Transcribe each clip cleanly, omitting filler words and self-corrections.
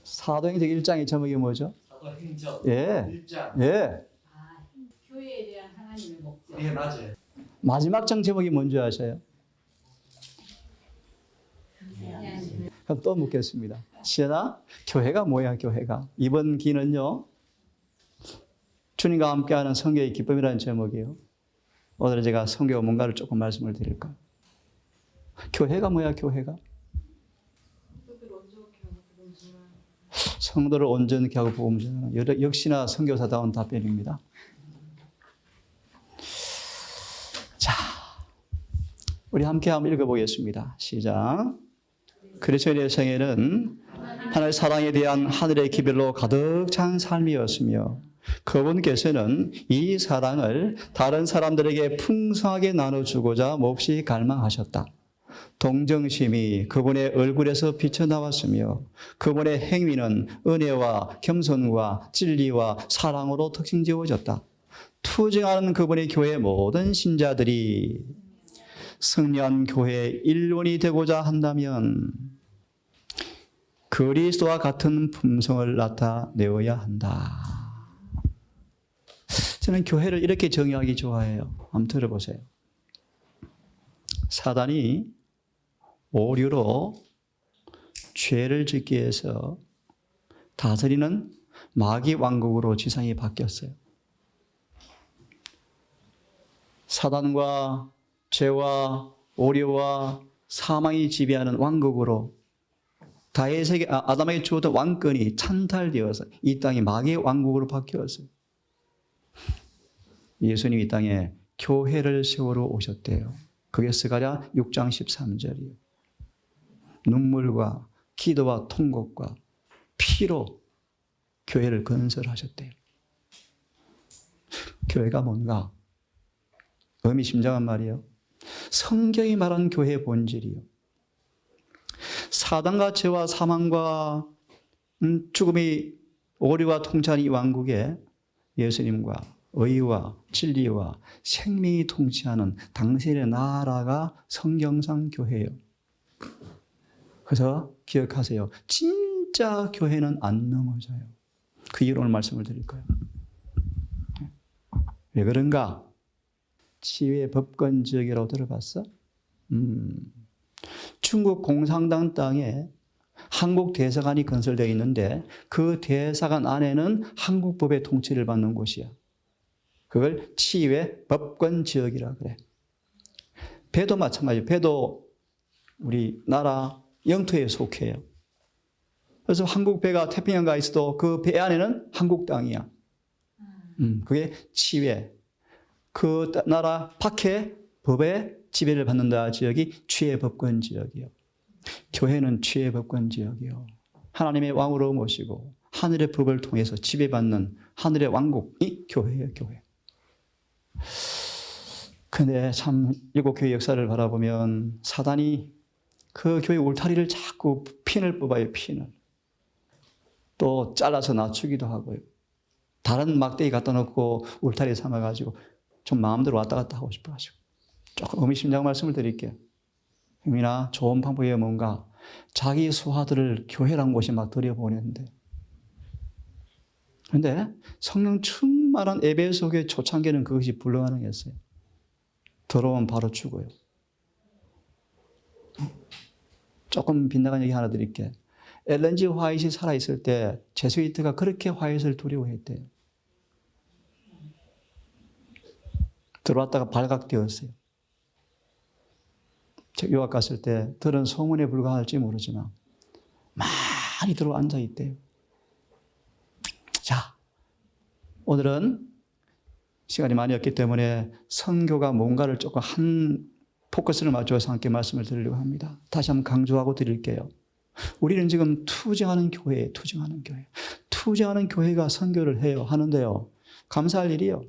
사도행전 1장의 제목이 뭐죠? 사도행전 예. 1장. 예. 교회에 대한 하나님의 목적. 예, 맞아요. 마지막 장 제목이 뭔지 아세요? 그럼 또 묻겠습니다. 시연아, 교회가 뭐야, 교회가? 이번 기는요, 주님과 함께하는 성교의 기쁨이라는 제목이에요. 오늘 제가 성교 뭔가를 조금 말씀을 드릴까요? 교회가 뭐야, 교회가? 성도를 온전케 하고 복음 전하는, 역시나 선교사다운 답변입니다. 자, 우리 함께 한번 읽어보겠습니다. 시작. 그리스도인의 생애는 하나님의 사랑에 대한 하늘의 기별로 가득 찬 삶이었으며 그분께서는 이 사랑을 다른 사람들에게 풍성하게 나눠주고자 몹시 갈망하셨다. 동정심이 그분의 얼굴에서 비쳐나왔으며 그분의 행위는 은혜와 겸손과 진리와 사랑으로 특징지어졌다. 투쟁하는 그분의 교회 모든 신자들이 승리한 교회의 일원이 되고자 한다면 그리스도와 같은 품성을 나타내어야 한다. 저는 교회를 이렇게 정의하기 좋아해요. 한번 들어보세요. 사단이 오류로 죄를 짓기 위해서 다스리는 마귀 왕국으로 지상이 바뀌었어요. 사단과 죄와 오류와 사망이 지배하는 왕국으로 다윗에게 아담에게 주었던 왕권이 찬탈되어서 이 땅이 마귀의 왕국으로 바뀌었어요. 예수님이 이 땅에 교회를 세우러 오셨대요. 그게 스가랴 6장 13절이에요. 눈물과 기도와 통곡과 피로 교회를 건설하셨대요. 교회가 뭔가? 의미심장한 말이에요. 성경이 말하는 교회의 본질이요. 사단과 죄와 사망과 죽음이 오류와 통치하는 이 왕국에 예수님과 의와 진리와 생명이 통치하는 당신의 나라가 성경상 교회예요. 그래서 기억하세요. 진짜 교회는 안 넘어져요. 그 이유로 오늘 말씀을 드릴 거예요. 왜 그런가? 치유의 법권 지역이라고 들어봤어? 중국 공산당 땅에 한국 대사관이 건설되어 있는데 그 대사관 안에는 한국법의 통치를 받는 곳이야. 그걸 치유의 법권 지역이라 그래. 배도 마찬가지예요. 배도 우리 나라 영토에 속해요. 그래서 한국 배가 태평양 가 있어도 그 배 안에는 한국 땅이야. 그게 치유의 그 나라 밖에 법의 지배를 받는다 지역이 취해 법권 지역이요. 교회는 취해 법권 지역이요. 하나님의 왕으로 모시고 하늘의 법을 통해서 지배받는 하늘의 왕국이 교회예요, 교회. 근데 참 일곱 교회 역사를 바라보면 사단이 그 교회 울타리를 자꾸 핀을 뽑아요, 핀을. 또 잘라서 낮추기도 하고요. 다른 막대기 갖다 놓고 울타리 삼아가지고 좀 마음대로 왔다 갔다 하고 싶어 하시고. 조금 의미심장한 말씀을 드릴게요. 형님이나 좋은 방법이 뭔가 자기 소화들을 교회라는 곳에 막 들여보내는데 그런데 성령 충만한 에베소 교회 초창기는 그것이 불가능했어요. 들어오면 바로 죽어요. 조금 빗나간 얘기 하나 드릴게요. 엘렌 G 화이트이 살아있을 때 제수이트가 그렇게 화이트를 두려워했대요. 들어왔다가 발각되었어요. 유학 갔을 때 들은 소문에 불과할지 모르지만 많이 들어 앉아 있대요. 자, 오늘은 시간이 많이 없기 때문에 선교가 뭔가를 조금 한 포커스를 맞춰서 함께 말씀을 드리려고 합니다. 다시 한번 강조하고 드릴게요. 우리는 지금 투쟁하는 교회예요. 투쟁하는 교회. 투쟁하는 교회가 선교를 해요. 하는데요. 감사할 일이요.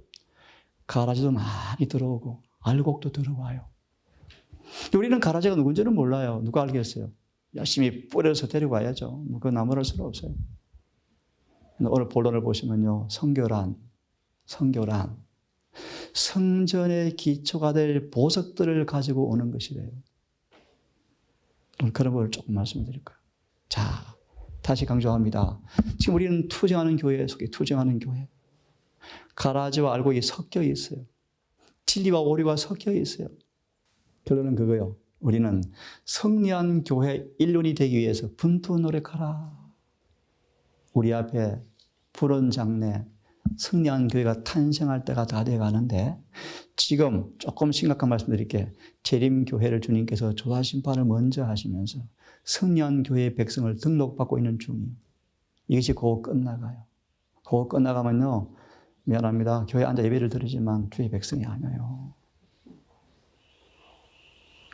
가라지도 많이 들어오고 알곡도 들어와요. 우리는 가라지가 누군지는 몰라요. 누가 알겠어요? 열심히 뿌려서 데려와야죠. 그거 나무랄 수는 없어요. 오늘 본론을 보시면요. 선교란 성전의 기초가 될 보석들을 가지고 오는 것이래요. 오늘 그런 걸 조금 말씀드릴까요? 자, 다시 강조합니다. 지금 우리는 투쟁하는 교회 속에 투쟁하는 교회. 가라지와 알곡이 섞여 있어요. 진리와 오류가 섞여 있어요. 결론은 그거요. 우리는 승리한 교회 일륜이 되기 위해서 분투 노력하라. 우리 앞에 푸른 장래, 승리한 교회가 탄생할 때가 다 돼가는데 지금 조금 심각한 말씀 드릴게요. 재림교회를 주님께서 조사심판을 먼저 하시면서 승리한 교회의 백성을 등록받고 있는 중이에요. 이것이 곧 끝나가요. 곧 끝나가면요. 미안합니다. 교회 앉아 예배를 드리지만 주의 백성이 아니에요.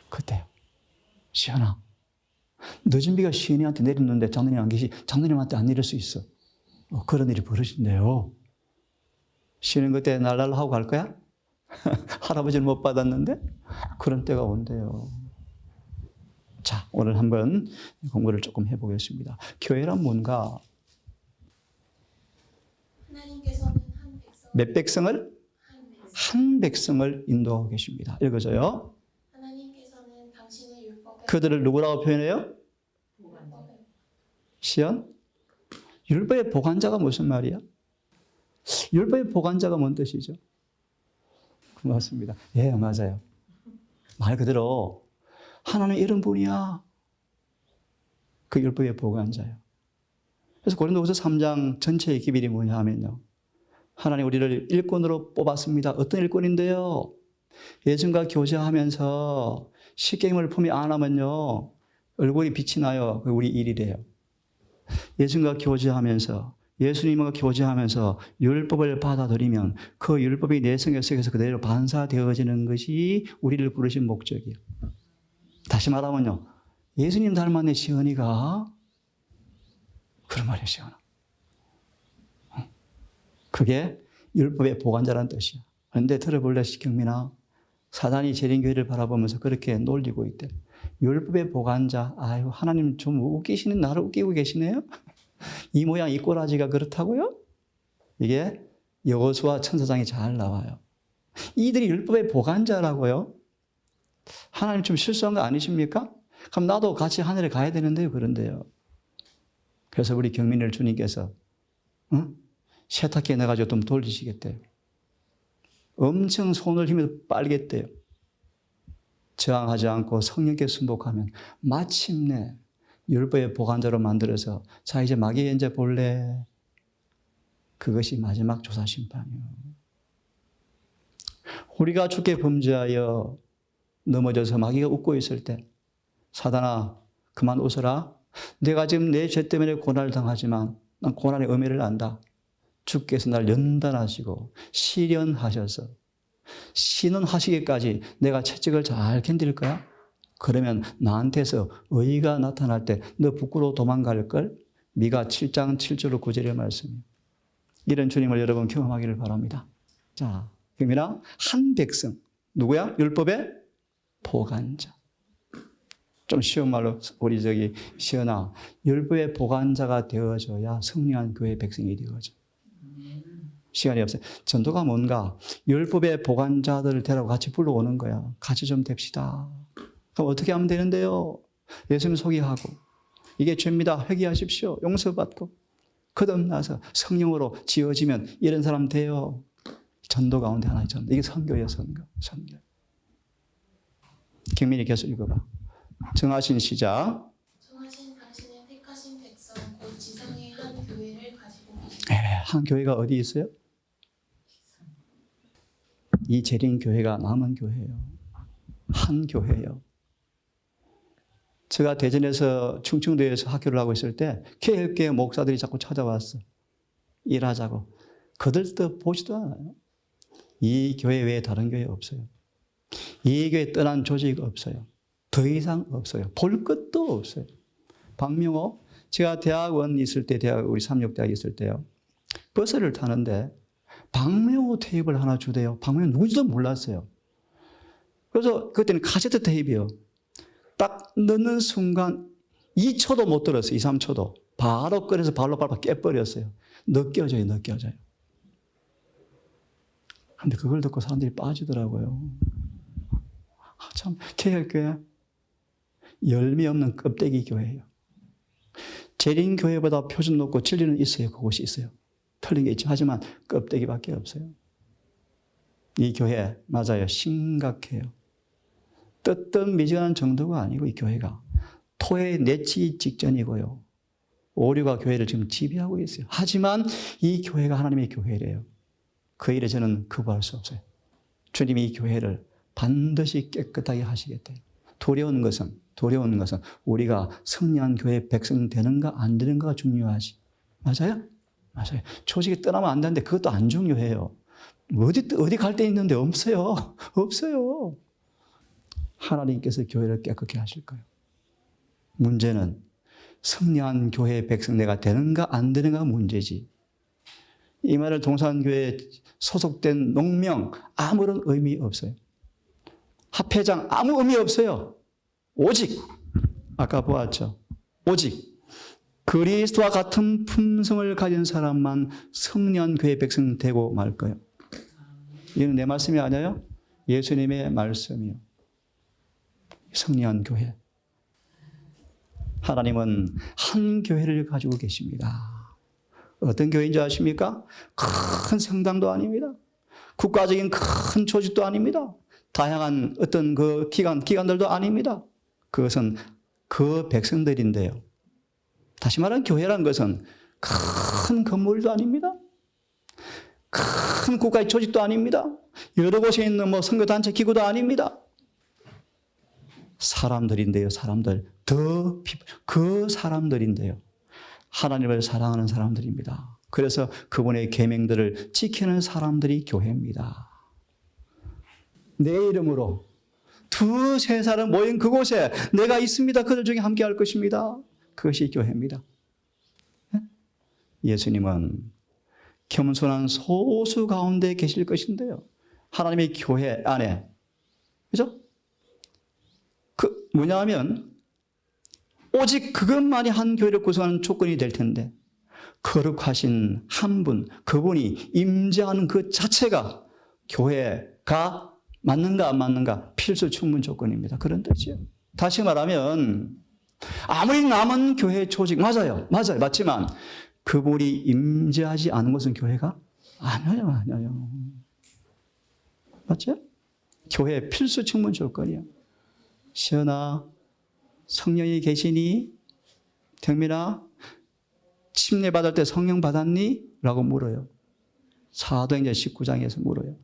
그때요. 시연아, 늦은 비가 시연이한테 내렸는데 장로님 안 계시, 장로님한테 안 내릴 수 있어. 그런 일이 벌어진대요. 시연은 그때 날랄라 하고 갈 거야? 할아버지를 못 받았는데? 그런 때가 온대요. 자, 오늘 한번 공부를 조금 해보겠습니다. 교회란 뭔가? 하나님께서는 몇 백성을? 한 백성을 인도하고 계십니다. 읽어줘요. 하나님께서는 당신의 율법에 그들을 누구라고 표현해요? 시연? 율법의 보관자가 무슨 말이야? 율법의 보관자가 뭔 뜻이죠? 고맙습니다. 예, 맞아요. 말 그대로 하나님 이런 분이야. 그 율법의 보관자예요. 그래서 고린도후서 3장 전체의 기밀이 뭐냐 하면요. 하나님 우리를 일꾼으로 뽑았습니다. 어떤 일꾼인데요? 예수님과 교제하면서 십계명을 품에 안으면요. 얼굴이 빛이 나요. 그게 우리 일이래요. 예수님과 교제하면서 예수님과 교제하면서 율법을 받아들이면 그 율법이 내 성경 속에서 그대로 반사되어지는 것이 우리를 부르신 목적이에요. 다시 말하면요. 예수님 닮았네 시은이가. 그런 말이에요. 시은아. 그게 율법의 보관자라는 뜻이야. 그런데 들어볼래 시경민아. 사단이 재림교회를 바라보면서 그렇게 놀리고 있대. 율법의 보관자. 아유 하나님 좀 웃기시는 나를 웃기고 계시네요. 이 모양 이 꼬라지가 그렇다고요? 이게 여호수아 천사장이 잘 나와요. 이들이 율법의 보관자라고요? 하나님 좀 실수한 거 아니십니까? 그럼 나도 같이 하늘에 가야 되는데요. 그런데요. 그래서 우리 경민을 주님께서 세탁기에 넣어가지고 좀 돌리시겠대요. 엄청 손을 힘에서 빨겠대요. 저항하지 않고 성령께 순복하면 마침내 율법의 보관자로 만들어서 자 이제 마귀 이제 볼래. 그것이 마지막 조사 심판이요. 우리가 주께 범죄하여 넘어져서 마귀가 웃고 있을 때 사단아 그만 웃어라. 내가 지금 내 죄 때문에 고난을 당하지만 난 고난의 의미를 안다. 주께서 날 연단하시고 시련하셔서 신원하시기까지 내가 채찍을 잘 견딜 거야? 그러면 나한테서 의의가 나타날 때 너 부끄러워 도망갈걸? 미가 7장 7절로 9절의 말씀이에요. 이런 주님을 여러분 경험하기를 바랍니다. 자, 그러면 한 백성. 누구야? 율법의 보관자. 좀 쉬운 말로 우리 시연아, 율법의 보관자가 되어져야 승리한 교회 백성이 되어져. 시간이 없어요. 전도가 뭔가? 율법의 보관자들을 데리고 같이 불러오는 거야. 같이 좀 됩시다. 그럼 어떻게 하면 되는데요? 예수님 소개하고 이게 죄입니다. 회개하십시오. 용서받고 거듭나서 성령으로 지어지면 이런 사람 돼요. 전도 가운데 하나의 전도. 이게 선교예요. 선교. 경민이 계속 읽어봐. 정하신 시작. 정하신 당신의 택하신 백성 곧 지상의 한 교회를 가지고 한 교회가 어디 있어요? 이 재림 교회가 남은 교회예요. 한 교회예요. 제가 대전에서 충청도에서 학교를 하고 있을 때 개혁교회 목사들이 자꾸 찾아왔어. 일하자고. 그들도 보지도 않아요. 이 교회 외에 다른 교회 없어요. 이 교회 떠난 조직 없어요. 더 이상 없어요. 볼 것도 없어요. 박명호, 제가 대학원 있을 때, 우리 삼육대학 있을 때요. 버스를 타는데 박명호 테이프를 하나 주대요. 박명호 누군지도 몰랐어요. 그래서 그때는 카세트 테이프요. 딱 넣는 순간 2초도 못 들었어요. 2, 3초도. 바로 꺼내서 발로 밟아 깨버렸어요. 느껴져요. 근데 그걸 듣고 사람들이 빠지더라고요. 참, 개혁교회 열매 없는 껍데기 교회예요. 재림교회보다 표준 높고 진리는 있어요. 그곳이 있어요. 틀린 게 있죠. 하지만 껍데기밖에 없어요. 이 교회 맞아요. 심각해요. 뜨뜻미지근한 정도가 아니고 이 교회가 토에 내치기 직전이고요. 오류가 교회를 지금 지배하고 있어요. 하지만 이 교회가 하나님의 교회래요. 그 일에 저는 거부할 수 없어요. 주님이 이 교회를 반드시 깨끗하게 하시겠대요. 두려운 것은 우리가 승리한 교회 백성 되는가 안 되는가가 중요하지. 맞아요? 맞아요. 조직이 떠나면 안 되는데 그것도 안 중요해요. 어디 갈 데 있는데 없어요. 없어요. 하나님께서 교회를 깨끗게 하실 거예요. 문제는 승리한 교회 백성 내가 되는가 안 되는가 문제지. 이 말을 동산교회에 소속된 농명 아무런 의미 없어요. 합회장 아무 의미 없어요. 오직 아까 보았죠. 오직 그리스도와 같은 품성을 가진 사람만 승리한 교회 백성 되고 말 거예요. 이건 내 말씀이 아니에요. 예수님의 말씀이요. 승리한 교회. 하나님은 한 교회를 가지고 계십니다. 어떤 교회인지 아십니까? 큰 성당도 아닙니다. 국가적인 큰 조직도 아닙니다. 다양한 어떤 그 기관들도 아닙니다. 그것은 그 백성들인데요. 다시 말하면 교회란 것은 큰 건물도 아닙니다. 큰 국가의 조직도 아닙니다. 여러 곳에 있는 선교단체 기구도 아닙니다. 사람들인데요, 사람들. 그 사람들인데요. 하나님을 사랑하는 사람들입니다. 그래서 그분의 계명들을 지키는 사람들이 교회입니다. 내 이름으로 두세 사람 모인 그곳에 내가 있습니다. 그들 중에 함께 할 것입니다. 그것이 교회입니다. 예수님은 겸손한 소수 가운데 계실 것인데요. 하나님의 교회 안에, 그죠? 뭐냐면, 오직 그것만이 한 교회를 구성하는 조건이 될 텐데, 거룩하신 한 분, 그분이 임재하는 그 자체가 교회가 맞는가 안 맞는가 필수 충분 조건입니다. 그런 뜻이에요. 다시 말하면, 아무리 남은 교회 조직, 맞아요. 맞지만, 그분이 임재하지 않은 것은 교회가 아니에요. 맞죠? 교회 필수 충분 조건이에요. 시연아, 성령이 계시니? 경민아, 침례 받을 때 성령 받았니? 라고 물어요. 사도행전 19장에서 물어요.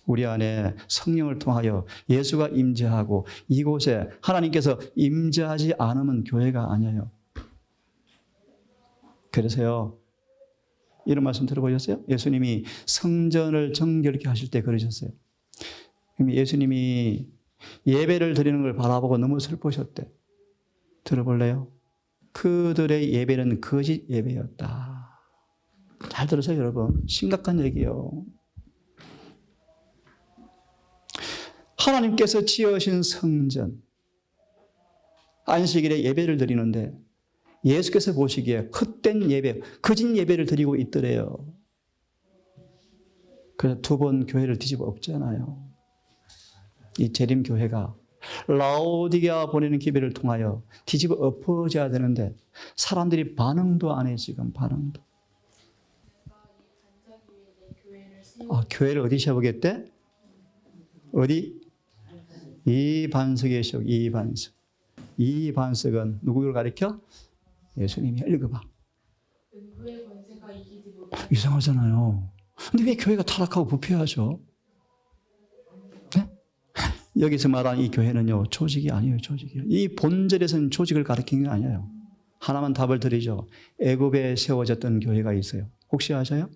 우리 안에 성령을 통하여 예수가 임재하고 이곳에 하나님께서 임재하지 않으면 교회가 아니에요. 그래서요, 이런 말씀 들어보셨어요? 예수님이 성전을 정결케 하실 때 그러셨어요. 예수님이 예배를 드리는 걸 바라보고 너무 슬프셨대. 들어볼래요? 그들의 예배는 거짓 예배였다. 잘 들으세요, 여러분. 심각한 얘기예요. 하나님께서 지으신 성전, 안식일에 예배를 드리는데 예수께서 보시기에 헛된 예배, 거짓 예배를 드리고 있더래요. 그래서 두 번 교회를 뒤집어 엎잖아요. 이 재림교회가 라오디게아 보내는 기회를 통하여 뒤집어 엎어져야 되는데 사람들이 반응도 안 해, 지금 반응도. 교회를 어디 세우겠대? 어디? 이 반석에 세우, 이 반석. 이 반석은 누구를 가리켜? 예수님이. 읽어봐. 이상하잖아요. 근데 왜 교회가 타락하고 부패하죠? 네? 여기서 말하는 이 교회는요, 조직이 아니에요, 조직이요. 이 본절에서는 조직을 가리키는 게 아니에요. 하나만 답을 드리죠. 애굽에 세워졌던 교회가 있어요. 혹시 아세요?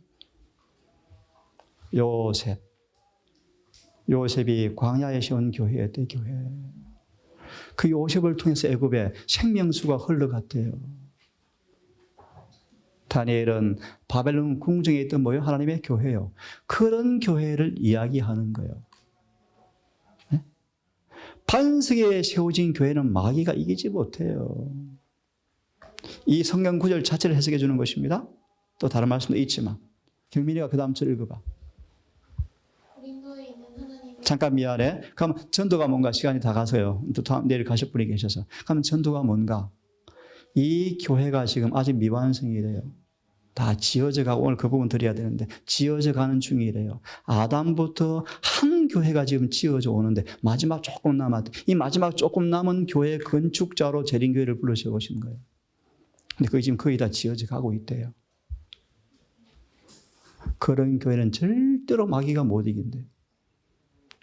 요셉이 광야에 세운 교회였대, 교회. 그 요셉을 통해서 애굽에 생명수가 흘러갔대요. 다니엘은 바벨론 궁정에 있던 뭐예요? 하나님의 교회요. 그런 교회를 이야기하는 거예요. 네? 반석에 세워진 교회는 마귀가 이기지 못해요. 이 성경 구절 자체를 해석해 주는 것입니다. 또 다른 말씀도 있지만 경민이가 그 다음 절 읽어봐. 잠깐 미안해. 그럼 전도가 뭔가? 시간이 다 가서요. 또 내일 가실 분이 계셔서. 그럼 전도가 뭔가? 이 교회가 지금 아직 미완성이래요. 다 지어져 가고, 오늘 그 부분 드려야 되는데, 지어져 가는 중이래요. 아담부터 한 교회가 지금 지어져 오는데, 마지막 조금 남았대. 이 마지막 조금 남은 교회 건축자로 재림교회를 불러세워 오신 거예요. 근데 그게 지금 거의 다 지어져 가고 있대요. 그런 교회는 절대로 마귀가 못 이긴대요.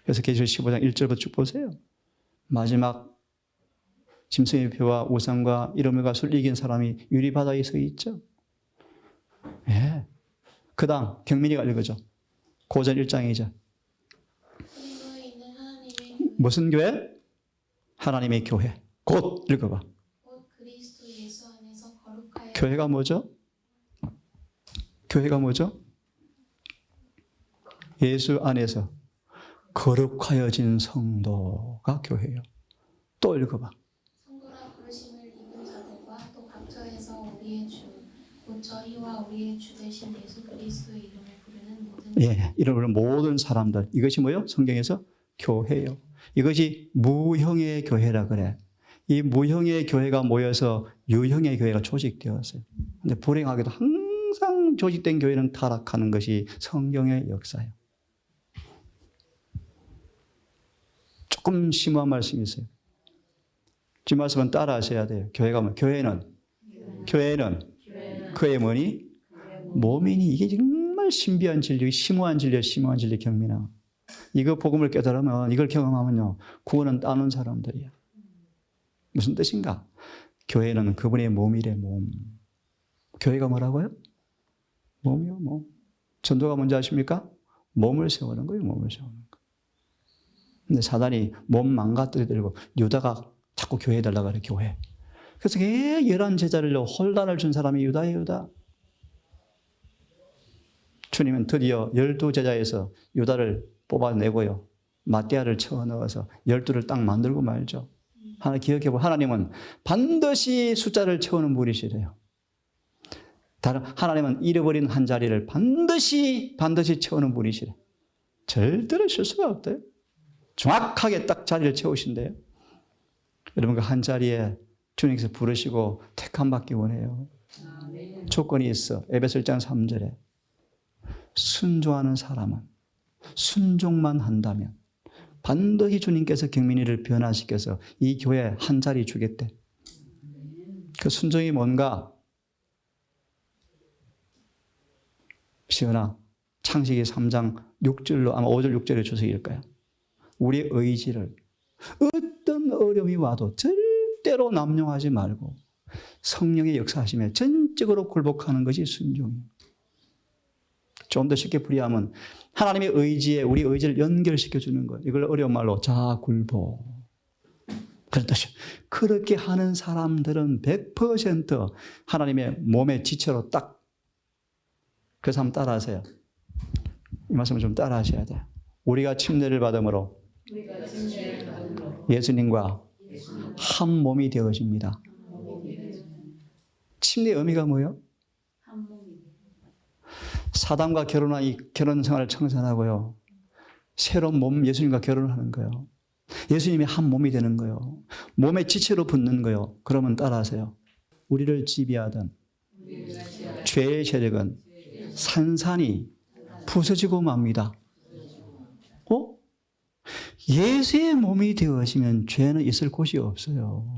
그래서 계시록 15장 1절부터 쭉 보세요. 마지막 짐승의 표와 우상과 이름과 술 이긴 사람이 유리바다에 서 있죠. 예. 그 다음 경민이가 읽어줘. 고전 1장이죠. 그리스도에 있는 하나님의 무슨 교회? 하나님의 교회. 곧 읽어봐. 곧 그리스도 예수 안에서 거룩하여 교회가 뭐죠? 교회가 뭐죠? 예수 안에서 거룩하여진 성도가 교회예요. 또 읽어봐. 성도라 부르심을 입은 자들과 또 각처에서 우리의 주 곧 저희와 우리의 주 되신 예수 그리스도의 이름을 부르는 모든 예, 이런 모든 사람들. 이것이 뭐요? 성경에서 교회예요. 이것이 무형의 교회라 그래. 이 무형의 교회가 모여서 유형의 교회가 조직되었어요. 근데 불행하게도 항상 조직된 교회는 타락하는 것이 성경의 역사예요. 조금 심오한 말씀이 있어요. 이 말씀은 따라 하셔야 돼요. 교회가 뭐? 교회는 그의 뭐니? 몸이니. 이게 정말 신비한 진리, 심오한 진리, 경민아. 이거 복음을 깨달으면, 이걸 경험하면요, 구원은 따는 사람들이야. 무슨 뜻인가? 교회는 그분의 몸이래, 몸. 교회가 뭐라고요? 몸이요, 몸. 전도가 뭔지 아십니까? 몸을 세우는 거예요, 몸을 세우는 거. 근데 사단이 몸 망가뜨리고 유다가 자꾸 교회 해달라고 그래, 교회. 그래서 11제자를 혼란을 준 사람이 유다예요, 유다. 주님은 드디어 12제자에서 유다를 뽑아내고요. 마띠아를 채워넣어서 12를 딱 만들고 말죠. 하나 기억해보고, 하나님은 반드시 숫자를 채우는 분이시래요. 하나님은 잃어버린 한 자리를 반드시 채우는 분이시래. 절대로 실수가 없대요. 정확하게 딱 자리를 채우신대요. 여러분, 그 한 자리에 주님께서 부르시고 택함 받기 원해요. 조건이 있어. 에베소 1장 3절에 순종하는 사람은, 순종만 한다면 반드시 주님께서 경민이를 변화시켜서 이 교회에 한 자리 주겠대. 그 순종이 뭔가? 시은아, 창세기 3장 6절로, 아마 5절 6절의 주석일 거야. 우리의 의지를 어떤 어려움이 와도 절대로 남용하지 말고 성령의 역사하심에 전적으로 굴복하는 것이 순종이에요. 좀 더 쉽게 풀이하면 하나님의 의지에 우리 의지를 연결시켜 주는 거예요. 이걸 어려운 말로 자굴복. 그런 뜻이에요. 그렇게 하는 사람들은 100% 하나님의 몸의 지체로 딱. 그래서 한번 따라하세요. 이 말씀을 좀 따라하셔야 돼요. 우리가 침례를 받음으로 예수님과 한 몸이 되어집니다. 침례의 의미가 뭐예요? 사단과 결혼한 이 결혼 생활을 청산하고요. 새로운 몸 예수님과 결혼하는 거예요. 예수님이 한 몸이 되는 거예요. 몸의 지체로 붙는 거예요. 그러면 따라하세요. 우리를 지배하던 죄의 세력은 산산이 부서지고 맙니다. 예수의 몸이 되어지면 죄는 있을 곳이 없어요.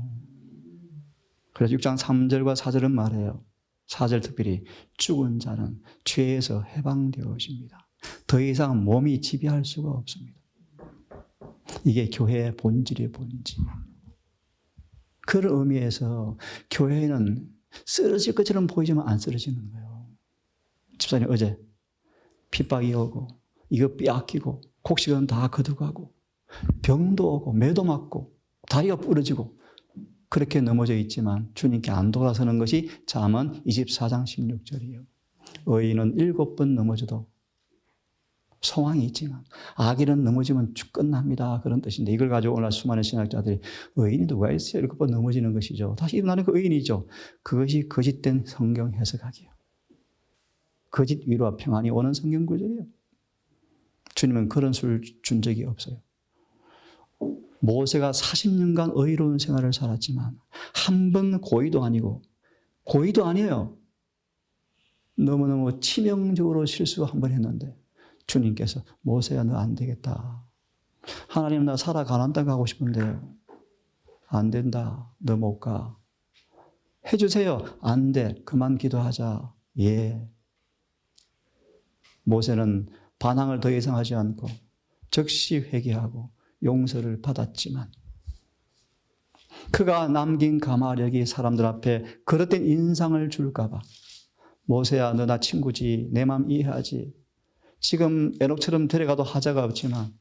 그래서 6장 3절과 4절은 말해요. 4절 특별히 죽은 자는 죄에서 해방되어집니다. 더 이상 몸이 지배할 수가 없습니다. 이게 교회의 본질이에요, 본질. 그런 의미에서 교회는 쓰러질 것처럼 보이지만 안 쓰러지는 거예요. 집사님 어제 핍박이 오고 이거 빼앗기고 곡식은 다 거두가고 병도 오고 매도 맞고 다리가 부러지고 그렇게 넘어져 있지만 주님께 안 돌아서는 것이 잠언 24장 16절이에요. 의인은 7번 넘어져도 소망이 있지만 악인은 넘어지면 끝납니다. 그런 뜻인데 이걸 가지고 오늘 수많은 신학자들이 의인이 누가 있어요? 7번 넘어지는 것이죠. 다시 일어나는 그 의인이죠. 그것이 거짓된 성경 해석학이에요. 거짓 위로와 평안이 오는 성경 구절이에요. 주님은 그런 수를 준 적이 없어요. 모세가 40년간 의로운 생활을 살았지만 한 번 고의도 아니에요. 너무너무 치명적으로 실수 한 번 했는데 주님께서 모세야 너 안 되겠다. 하나님 나 살아 가나안 땅 가고 싶은데 안 된다. 너 못 가. 해주세요. 안 돼. 그만 기도하자. 예. 모세는 반항을 더 이상 하지 않고 즉시 회개하고 용서를 받았지만 그가 남긴 가마력이 사람들 앞에 그릇된 인상을 줄까 봐 모세야 너 나 친구지. 내 마음 이해하지. 지금 에녹처럼 데려가도 하자가 없지만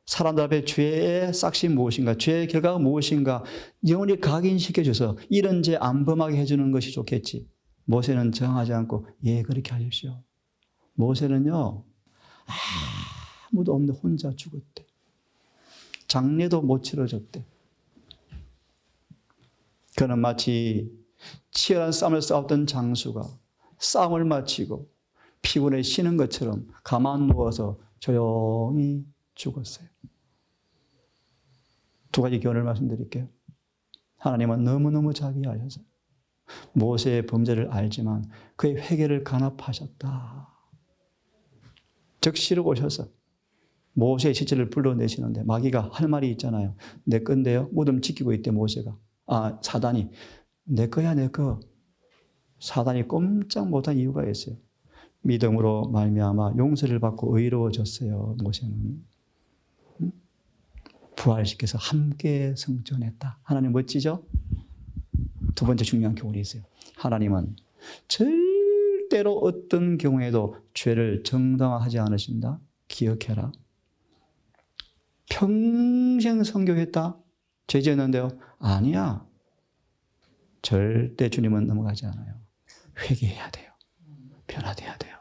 사람들 앞에 죄의 싹이 무엇인가, 죄의 결과가 무엇인가 영원히 각인시켜줘서 이런 죄 안 범하게 해주는 것이 좋겠지. 모세는 저항하지 않고 예 그렇게 하십시오. 모세는요 아무도 없는데 혼자 죽었대. 장례도 못 치러줬대. 그는 마치 치열한 싸움을 싸웠던 장수가 싸움을 마치고 피곤해 쉬는 것처럼 가만 누워서 조용히 죽었어요. 두 가지 교훈을 말씀드릴게요. 하나님은 너무너무 자비하셔서 모세의 범죄를 알지만 그의 회개를 간합하셨다. 즉시로 오셔서 모세의 시체를 불러내시는데 마귀가 할 말이 있잖아요. 내 건데요. 무덤 지키고 있대 모세가. 사단이. 내 거야 내 거. 사단이 꼼짝 못한 이유가 있어요. 믿음으로 말미암아 용서를 받고 의로워졌어요. 모세는. 부활시켜서 함께 성전했다. 하나님 멋지죠? 두 번째 중요한 교훈이 있어요. 하나님은 절대로 어떤 경우에도 죄를 정당화하지 않으신다. 기억해라. 평생 선교했다. 죄 지었는데요. 아니야. 절대 주님은 넘어가지 않아요. 회개해야 돼요. 변화돼야 돼요.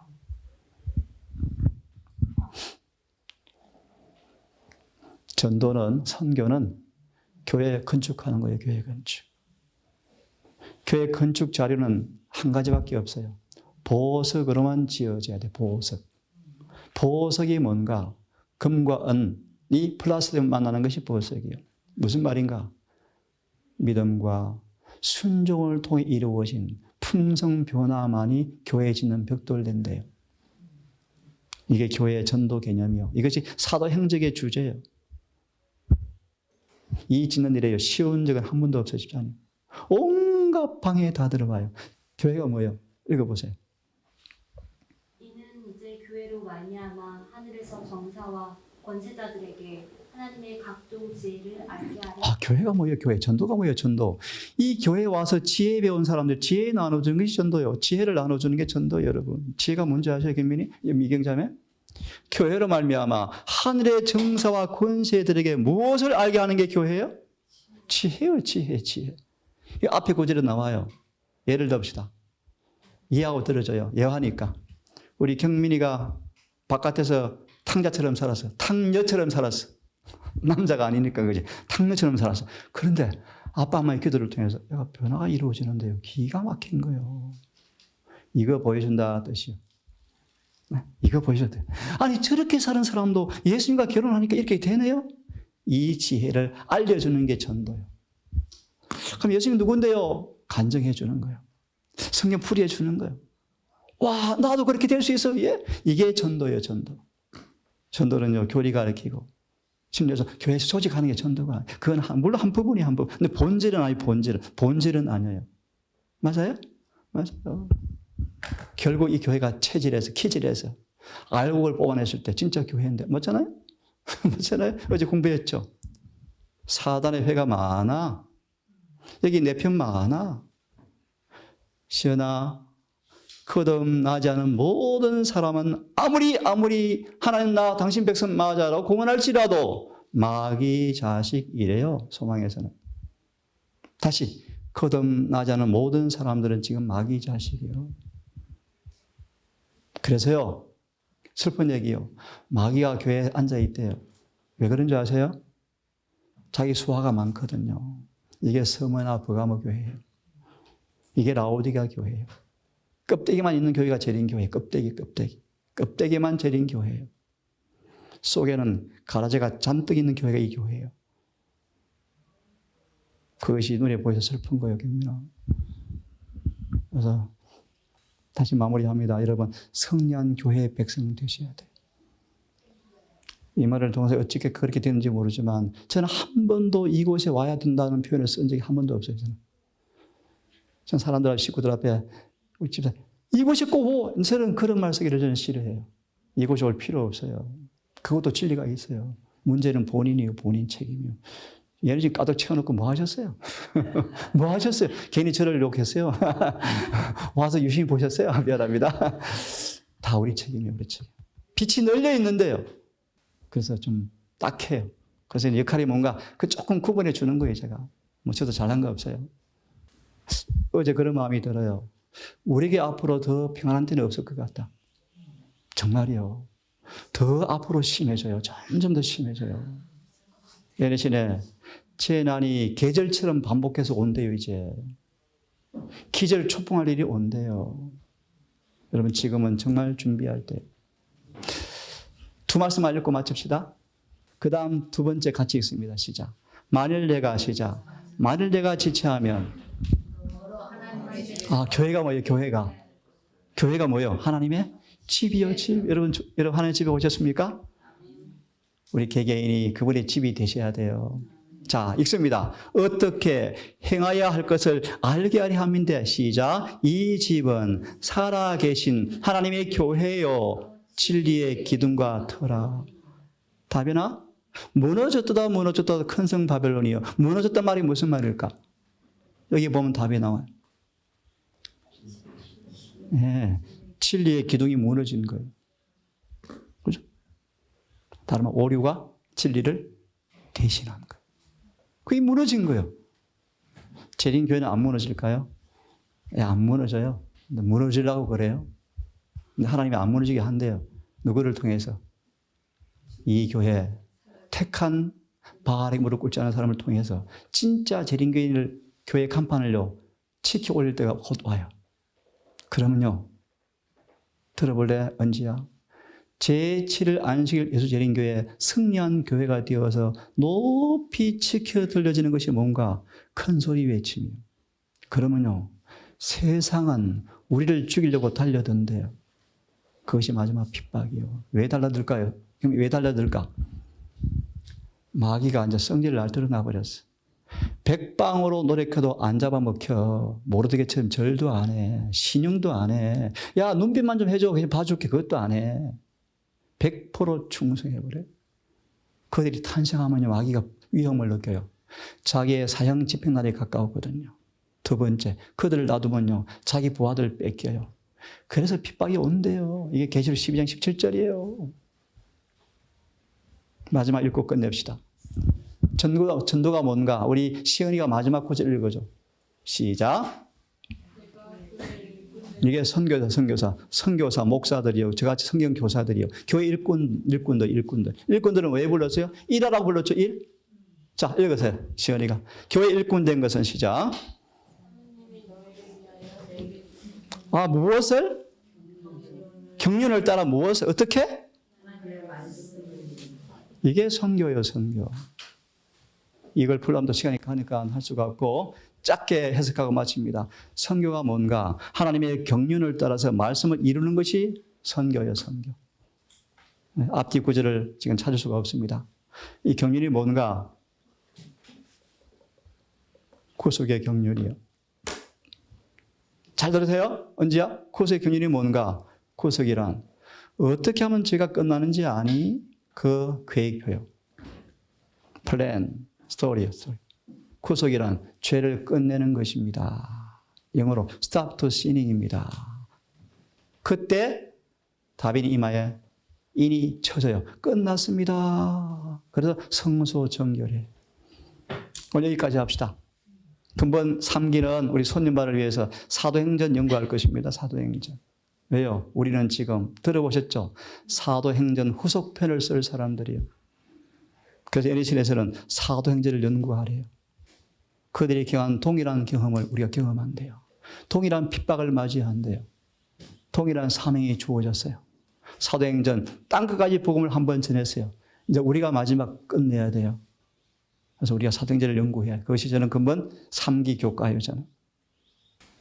전도는, 선교는 교회 건축하는 거예요. 교회 건축. 교회 건축 자료는 한 가지밖에 없어요. 보석으로만 지어져야 돼. 보석. 보석이 뭔가? 금과 은이 플러스되면 만나는 것이 보석이에요. 무슨 말인가? 믿음과 순종을 통해 이루어진 품성 변화만이 교회 짓는 벽돌된대요. 이게 교회의 전도 개념이요. 이것이 사도행적의 주제예요. 이 짓는 일에 쉬운 적은 한 번도 없으시지 않아요. 온갖 방해에 다 들어와요. 교회가 뭐예요? 읽어보세요. 이는 이제 교회로 말미암아 하늘에서 정사와 권세자들에게 하나님의 각종 지혜를 알게 하려. 교회가 뭐예요? 교회. 전도가 뭐예요? 전도. 이 교회에 와서 지혜 배운 사람들 지혜 나눠주는 것이 전도예요. 지혜를 나눠주는 게 전도예요, 여러분. 지혜가 뭔지 아셔요, 김민희? 미경자매? 교회로 말미암아 하늘의 정사와 권세들에게 무엇을 알게 하는 게 교회예요? 지혜요, 지혜. 이 앞에 구절에 나와요. 예를 듭시다. 이해하고 들어줘요. 예화니까. 우리 경민이가 바깥에서 탕자처럼 살았어. 탕녀처럼 살았어. 남자가 아니니까 그지. 탕녀처럼 살았어. 그런데 아빠 엄마의 기도를 통해서 내가 변화가 이루어지는데요. 기가 막힌 거예요. 이거 보여준다 뜻이요. 이거 보여줘야 돼. 아니 저렇게 사는 사람도 예수님과 결혼하니까 이렇게 되네요. 이 지혜를 알려주는 게 전도예요. 그럼 예수님 누군데요? 간증해 주는 거예요. 성경 풀이해 주는 거예요. 와 나도 그렇게 될 수 있어. 예? 이게 전도예요. 전도. 전도는요 교리 가르치고 심지어 교회에서 조직하는 게 전도가. 그건 물론 한 부분이 한 부분. 근데 본질은 아니 본질은 아니에요. 맞아요? 맞아요. 결국 이 교회가 체질에서 키질에서 알곡을 뽑아냈을 때 진짜 교회인데 맞잖아요? 맞잖아요? 어제 공부했죠. 사단의 회가 많아. 여기 내 편 많아. 시연아 거듭나지 않은 모든 사람은 아무리 하나님 나 당신 백성 맞아라고 공언할지라도 마귀 자식이래요. 소망에서는. 다시 거듭나지 않은 모든 사람들은 지금 마귀 자식이에요. 그래서요 슬픈 얘기요. 마귀가 교회에 앉아있대요. 왜 그런 줄 아세요? 자기 수화가 많거든요. 이게 서머나 버가모 교회예요. 이게 라오디가 교회예요. 껍데기만 있는 교회가 제린 교회. 껍데기만 제린 교회예요. 속에는 가라지가 잔뜩 있는 교회가 이 교회예요. 그것이 눈에 보여서 슬픈 거예요, 경민아. 그래서 다시 마무리합니다. 여러분, 성령 교회의 백성 되셔야 돼요. 이 말을 통해서 어떻게 그렇게 되는지 모르지만 저는 한 번도 이곳에 와야 된다는 표현을 쓴 적이 한 번도 없어요. 저는 사람들, 식구들 앞에 우리 집사 이곳이 꼭 오! 저는 그런 말 쓰기를 저는 싫어해요. 이곳에 올 필요 없어요. 그것도 진리가 있어요. 문제는 본인이에요. 본인 책임이요. 얘는 지금 가득 채워놓고 뭐 하셨어요? 뭐 하셨어요? 괜히 저를 욕했어요? 와서 유심히 보셨어요? 미안합니다. 다 우리 책임이에요. 우리 책임. 빛이 널려 있는데요. 그래서 좀 딱해요. 그래서 역할이 뭔가 그 조금 구분해 주는 거예요. 제가. 뭐 저도 잘한 거 없어요. 어제 그런 마음이 들어요. 우리에게 앞으로 더 평안한 때는 없을 것 같다. 정말이요. 더 앞으로 심해져요. 점점 더 심해져요. 예내신에 재난이 계절처럼 반복해서 온대요. 이제 기절 초풍할 일이 온대요. 여러분 지금은 정말 준비할 때. 두 말씀 알려고 마칩시다. 그 다음 두 번째 같이 읽습니다. 시작. 만일 내가 시작. 만일 내가 지체하면 교회가 뭐예요? 교회가 뭐예요? 하나님의 집이요. 집. 여러분 하나님의 집에 오셨습니까? 우리 개개인이 그분의 집이 되셔야 돼요. 자, 읽습니다. 어떻게 행하여야 할 것을 알게 하려 함인데 시작. 이 집은 살아계신 하나님의 교회요. 진리의 기둥과 터라. 답이나? 무너졌다 큰 성 바벨론이요. 무너졌단 말이 무슨 말일까? 여기 보면 답이 나와요. 네, 진리의 기둥이 무너진 거예요. 그죠? 다른 말 오류가 진리를 대신한 거예요. 그게 무너진 거예요. 재림교회는 안 무너질까요? 안 무너져요. 근데 무너지려고 그래요. 근데 하나님이 안 무너지게 한대요. 누구를 통해서? 이 교회 택한 바알에 무릎 꿇지 않은 사람을 통해서 진짜 재림교인을 교회 간판을요 치켜 올릴 때가 곧 와요. 그러면요 들어볼래? 언제야? 제7일 안식일 예수재림교회 승리한 교회가 되어서 높이 치켜 들려지는 것이 뭔가 큰 소리 외침이에요. 그러면요 세상은 우리를 죽이려고 달려든대요. 그것이 마지막 핍박이요. 왜 달라들까요? 왜 달라들까? 마귀가 이제 성질을 날 드러나 버렸어. 백방으로 노력해도 안 잡아먹혀. 모르드게처럼 절도 안 해. 신용도 안 해. 야 눈빛만 좀 해줘. 그냥 봐줄게. 그것도 안 해. 100% 충성해버려. 그들이 탄생하면 마귀가 위험을 느껴요. 자기의 사형 집행날이 가까웠거든요. 두 번째, 그들을 놔두면요 자기 부하들 뺏겨요. 그래서 핍박이 온대요. 이게 계시록 12장 17절이에요. 마지막 읽고 끝냅시다. 전도가 뭔가? 우리 시은이가 마지막 구절 읽어줘. 시작. 이게 선교사, 목사들이요. 저같이 성경 교사들이요. 교회 일꾼들은 왜 불렀어요? 일하라고 불렀죠, 일? 자, 읽으세요. 시은이가. 교회 일꾼 된 것은 시작. 무엇을? 경륜을 따라 무엇을? 어떻게? 이게 선교예요, 선교. 이걸 풀려면 또 시간이 가니까 할 수가 없고 짧게 해석하고 마칩니다. 선교가 뭔가? 하나님의 경륜을 따라서 말씀을 이루는 것이 선교예요, 선교. 앞뒤 구절을 지금 찾을 수가 없습니다. 이 경륜이 뭔가? 구속의 경륜이요. 잘 들으세요? 언제야? 구속의 경륜이 뭔가? 구속이란 어떻게 하면 죄가 끝나는지 아니? 그 계획표요. 플랜, 스토리. 구속이란 죄를 끝내는 것입니다. 영어로 stop to sinning입니다. 그때 다빈 이마에 인이 쳐져요. 끝났습니다. 그래서 성소정결해. 오늘 여기까지 합시다. 근본 3기는 우리 손님발을 위해서 사도행전 연구할 것입니다. 사도행전. 왜요? 우리는 지금 들어보셨죠? 사도행전 후속편을 쓸 사람들이에요. 그래서 NHN에서는 사도행전을 연구하래요. 그들이 경험한 동일한 경험을 우리가 경험한대요. 동일한 핍박을 맞이한대요. 동일한 사명이 주어졌어요. 사도행전 땅끝까지 복음을 한번 전했어요. 이제 우리가 마지막 끝내야 돼요. 그래서 우리가 사도행전을 연구해야 해요. 그것이 저는 근본 3기 교과예요잖아요.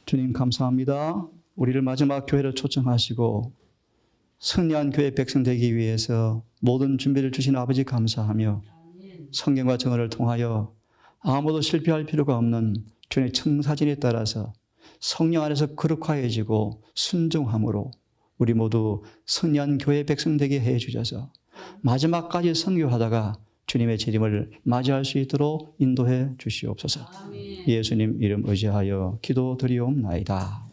주님 감사합니다. 우리를 마지막 교회로 초청하시고 승리한 교회 백성 되기 위해서 모든 준비를 주신 아버지 감사하며 성경과 정언을 통하여 아무도 실패할 필요가 없는 주님의 청사진에 따라서 성령 안에서 거룩하여지고 순종함으로 우리 모두 승리한 교회 백성 되게 해 주셔서 마지막까지 선교하다가 주님의 재림을 맞이할 수 있도록 인도해 주시옵소서. 예수님 이름 의지하여 기도드리옵나이다.